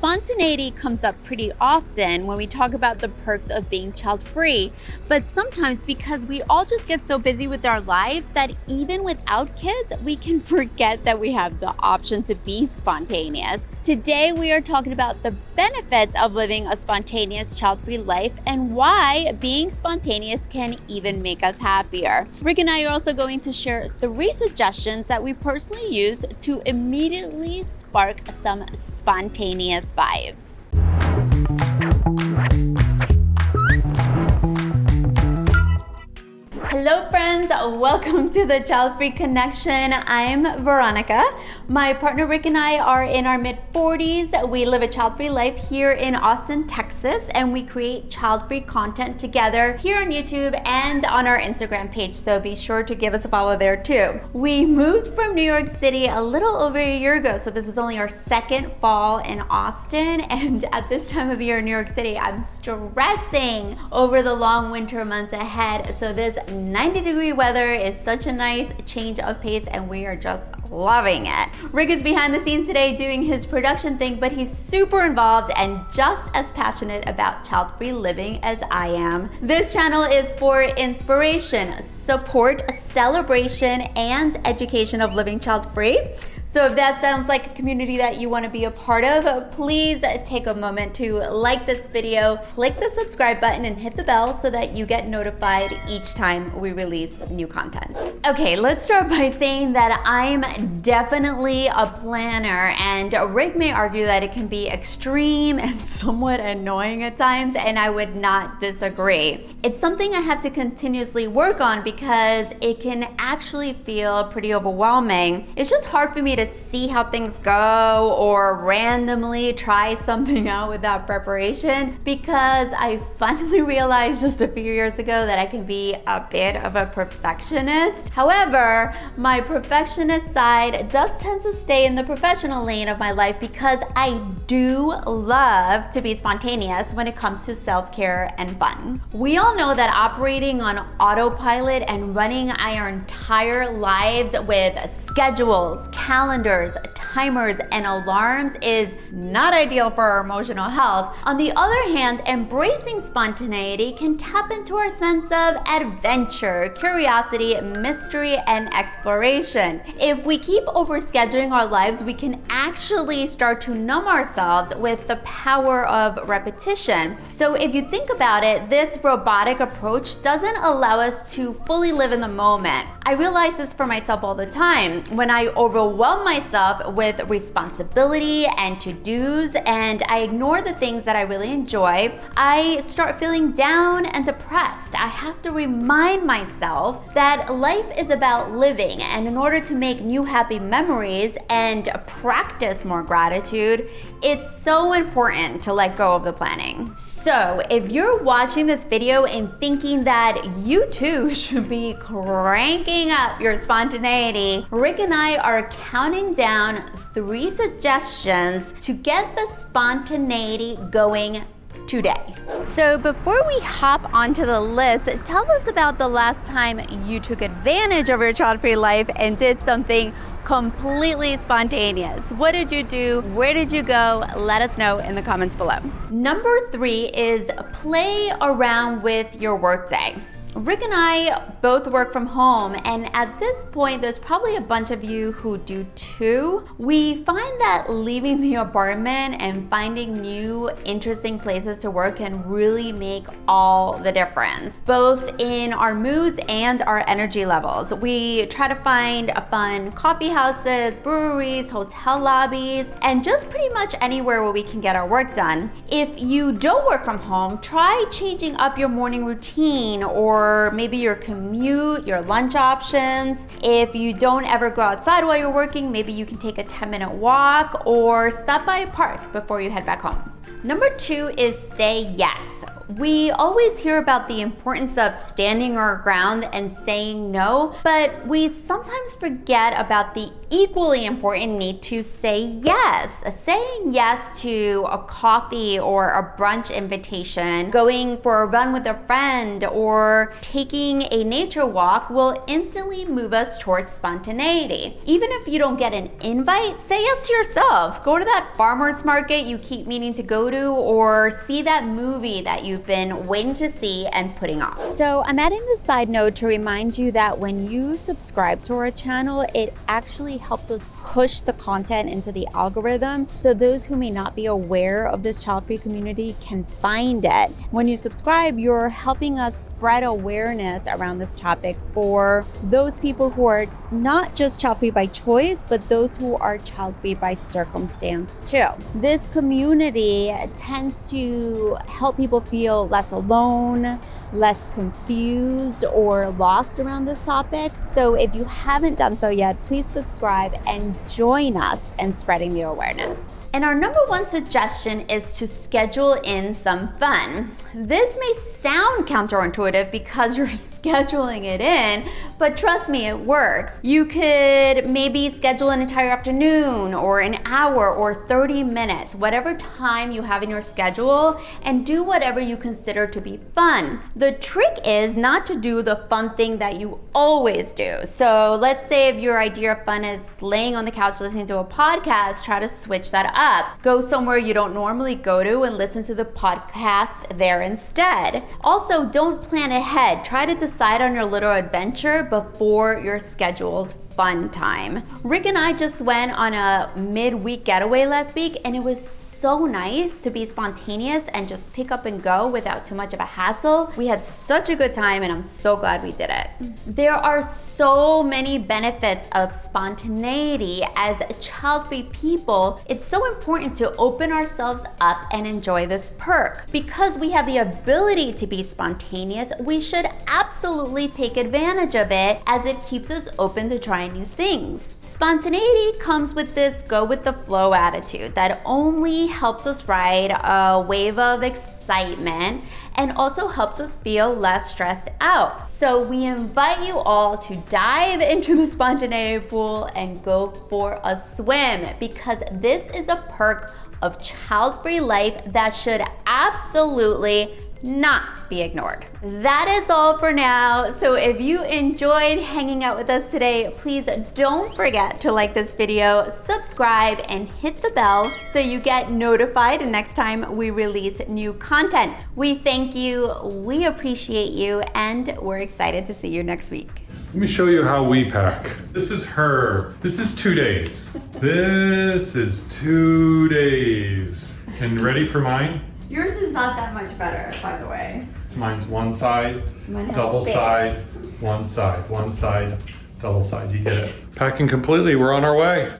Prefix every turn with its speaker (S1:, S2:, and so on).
S1: Spontaneity comes up pretty often when we talk about the perks of being child-free, but sometimes because we all just get so busy with our lives that even without kids, we can forget that we have the option to be spontaneous. Today, we are talking about the benefits of living a spontaneous child-free life and why being spontaneous can even make us happier. Rick and I are also going to share 3 suggestions that we personally use to immediately spark some spontaneous vibes. Hello friends, welcome to the Child Free Connection. I'm Veronica. My partner Rick and I are in our mid-40s. We live a child-free life here in Austin, Texas, and we create child-free content together here on YouTube and on our Instagram page, so be sure to give us a follow there too. We moved from New York City a little over a year ago, so this is only our second fall in Austin, and at this time of year in New York City, I'm stressing over the long winter months ahead, so this 90-degree weather is such a nice change of pace and we are just loving it. Rick is behind the scenes today doing his production thing, but he's super involved and just as passionate about child-free living as I am. This channel is for inspiration, support, celebration, and education of living child-free. So if that sounds like a community that you want to be a part of, please take a moment to like this video, click the subscribe button, and hit the bell so that you get notified each time we release new content. Okay, let's start by saying that I'm definitely a planner, and Rick may argue that it can be extreme and somewhat annoying at times, and I would not disagree. It's something I have to continuously work on because it can actually feel pretty overwhelming. It's just hard for me to see how things go or randomly try something out without preparation because I finally realized just a few years ago that I can be a bit of a perfectionist. However, my perfectionist side does tend to stay in the professional lane of my life because I do love to be spontaneous when it comes to self-care and fun. We all know that operating on autopilot and running our entire lives with schedules, calendars, timers, and alarms is not ideal for our emotional health. On the other hand, embracing spontaneity can tap into our sense of adventure, curiosity, mystery, and exploration. If we keep overscheduling our lives, we can actually start to numb ourselves with the power of repetition. So if you think about it, this robotic approach doesn't allow us to fully live in the moment. I realize this for myself all the time. When I overwhelm myself with responsibility and to-dos and I ignore the things that I really enjoy, I start feeling down and depressed. I have to remind myself that life is about living, and in order to make new happy memories and practice more gratitude, it's so important to let go of the planning. So if you're watching this video and thinking that you too should be cranking up your spontaneity, Rick and I are counting down 3 suggestions to get the spontaneity going today. So before we hop onto the list, tell us about the last time you took advantage of your child-free life and did something completely spontaneous. What did you do? Where did you go? Let us know in the comments below. Number 3 is play around with your workday. Rick and I both work from home, and at this point, there's probably a bunch of you who do too. We find that leaving the apartment and finding new, interesting places to work can really make all the difference, both in our moods and our energy levels. We try to find fun coffee houses, breweries, hotel lobbies, and just pretty much anywhere where we can get our work done. If you don't work from home, try changing up your morning routine or maybe your commute, your lunch options. If you don't ever go outside while you're working, maybe you can take a 10-minute walk or stop by a park before you head back home. Number 2 is say yes. We always hear about the importance of standing our ground and saying no, but we sometimes forget about the equally important, need to say yes. Saying yes to a coffee or a brunch invitation, going for a run with a friend, or taking a nature walk will instantly move us towards spontaneity. Even if you don't get an invite, say yes to yourself. Go to that farmer's market you keep meaning to go to, or see that movie that you've been waiting to see and putting off. So I'm adding this side note to remind you that when you subscribe to our channel, it actually helps us push the content into the algorithm, so those who may not be aware of this child-free community can find it. When you subscribe, you're helping us spread awareness around this topic for those people who are not just child-free by choice, but those who are child-free by circumstance too. This community tends to help people feel less alone, less confused or lost around this topic. So if you haven't done so yet, please subscribe and join us in spreading the awareness. And our number one suggestion is to schedule in some fun. This may sound counterintuitive because you're scheduling it in, but trust me, it works. You could maybe schedule an entire afternoon or an hour or 30 minutes, whatever time you have in your schedule, and do whatever you consider to be fun. The trick is not to do the fun thing that you always do. So let's say if your idea of fun is laying on the couch listening to a podcast, try to switch that up. Go somewhere you don't normally go to and listen to the podcast there instead. Also, don't plan ahead. Try to decide on your little adventure before your scheduled fun time. Rick and I just went on a midweek getaway last week, and it was so nice to be spontaneous and just pick up and go without too much of a hassle. We had such a good time, and I'm so glad we did it. There are so many benefits of spontaneity. As child-free people, it's so important to open ourselves up and enjoy this perk. Because we have the ability to be spontaneous, we should absolutely take advantage of it, as it keeps us open to trying new things. Spontaneity comes with this go with the flow attitude that only helps us ride a wave of excitement and also helps us feel less stressed out. So we invite you all to dive into the spontaneity pool and go for a swim, because this is a perk of child-free life that should absolutely not be ignored. That is all for now. So if you enjoyed hanging out with us today, please don't forget to like this video, subscribe, and hit the bell so you get notified next time we release new content. We thank you, we appreciate you, and we're excited to see you next week.
S2: Let me show you how we pack. This is her. This is 2 days. This is 2 days. And ready for mine?
S1: Yours is not that much better, by the way.
S2: Mine's one side,
S1: Mine has
S2: double
S1: space.
S2: side, one side, double side. You get it. Packing completely. We're on our way.